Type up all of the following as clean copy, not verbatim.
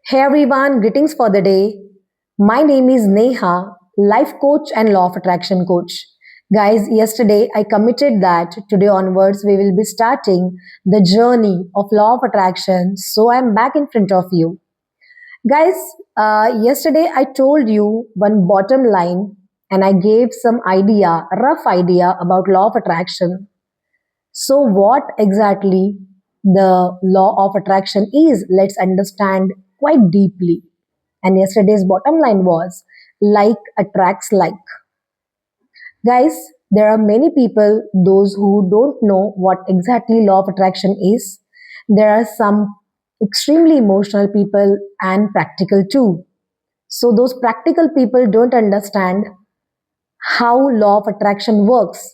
Hey everyone, greetings for the day. My name is Neha, life coach and law of attraction coach. Guys, yesterday I committed that today onwards we will be starting the journey of law of attraction. So I'm back in front of you. Guys, yesterday I told you one bottom line and I gave some idea, rough idea about law of attraction. So, what exactly the law of attraction is, let's understand quite deeply. And yesterday's bottom line was like attracts like. Guys, there are many people, those who don't know what exactly law of attraction is. There are some extremely emotional people and practical too. So, those practical people don't understand how law of attraction works.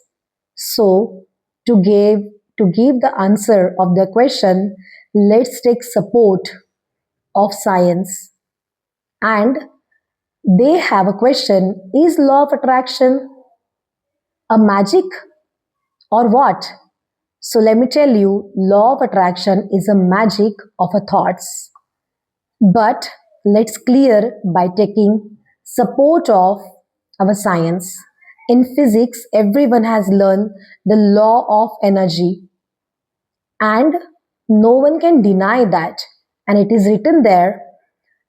So, to give to give the answer of the question, let's take support of science. And they have a question: is law of attraction a magic or what? So let me tell you, law of attraction is a magic of our thoughts. But let's clear by taking support of our science. In physics, everyone has learned the law of energy, and no one can deny that. And it is written there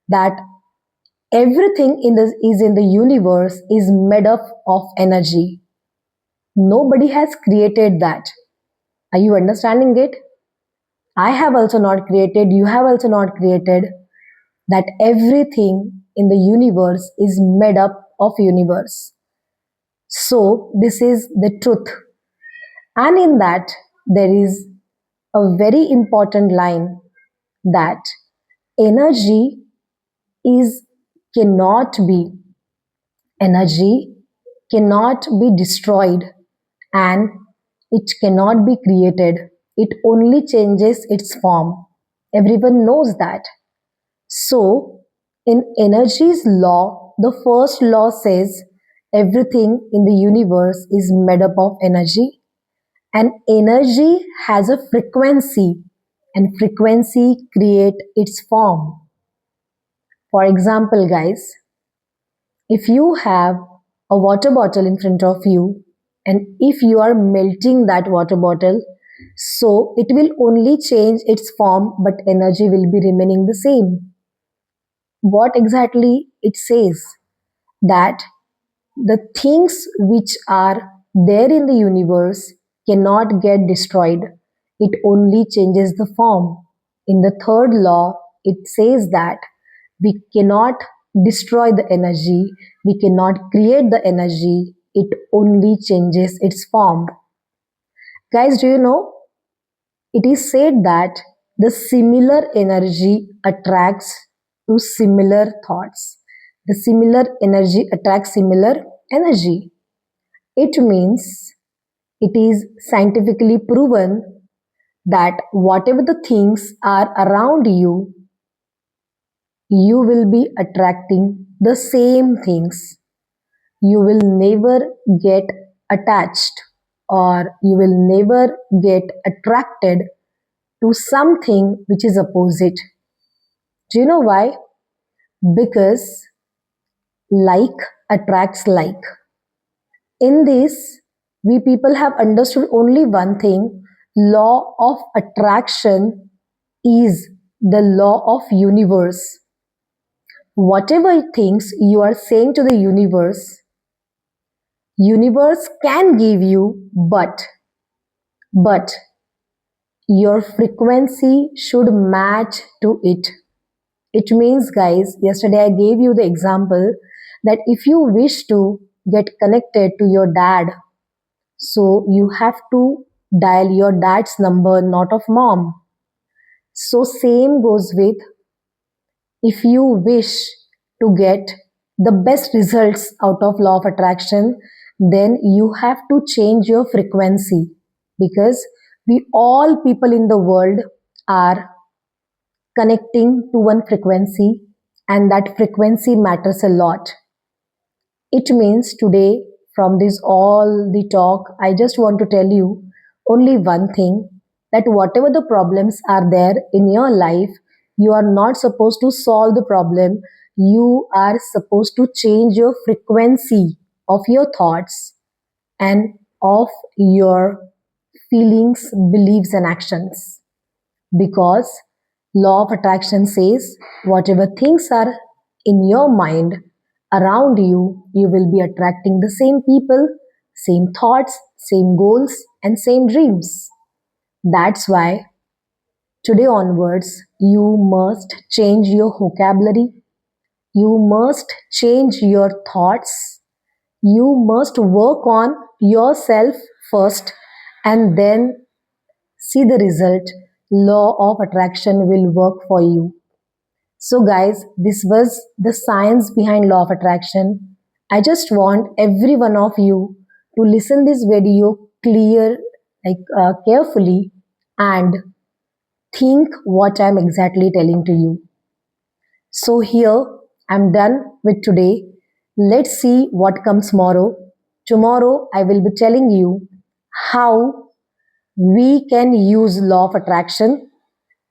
that everything in the universe is made up of energy. Nobody has created that. Are you understanding it? I have also not created, you have also not created that everything in the universe is made up of universe. So this is the truth. And in that there is a very important line that energy is cannot be energy cannot be destroyed, and it cannot be created. It only changes its form. Everyone knows that. So, in energy's law, the first law says everything in the universe is made up of energy, and energy has a frequency, and frequency create its form. For example, guys, if you have a water bottle in front of you, and if you are melting that water bottle, so it will only change its form, but energy will be remaining the same. What exactly it says? That the things which are there in the universe cannot get destroyed, it only changes the form. In the third law, it says that we cannot destroy the energy, we cannot create the energy, it only changes its form. Guys, do you know? It is said that the similar energy attracts to similar thoughts. The similar energy attracts similar energy. It means it is scientifically proven that whatever the things are around you, you will be attracting the same things. You will never get attached, or you will never get attracted to something which is opposite. Do you know why? Because like attracts like. In this, we people have understood only one thing: law of attraction is the law of universe. Whatever things you are saying to the universe can give you, but your frequency should match to it. It means, guys, yesterday I gave you the example that if you wish to get connected to your dad, so you have to dial your dad's number, not of mom. So same goes with, if you wish to get the best results out of law of attraction, then you have to change your frequency, because we all people in the world are connecting to one frequency, and that frequency matters a lot. It means today, from this all the talk, I just want to tell you only one thing: that whatever the problems are there in your life, You are not supposed to solve the problem. You are supposed to change your frequency of your thoughts and of your feelings, beliefs, and actions. Because law of attraction says whatever things are in your mind around you, you will be attracting the same people, same thoughts, same goals, and same dreams. That's why today onwards, you must change your vocabulary, you must change your thoughts, you must work on yourself first, and then see the result. Law of attraction will work for you. So, guys, this was the science behind law of attraction. I just want every one of you to listen this video carefully and think what I'm exactly telling to you. So here I'm done with today. Let's see what comes tomorrow. Tomorrow I will be telling you how we can use law of attraction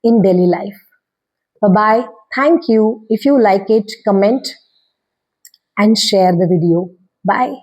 in daily life. Bye bye. Thank you. If you like it, comment and share the video. Bye.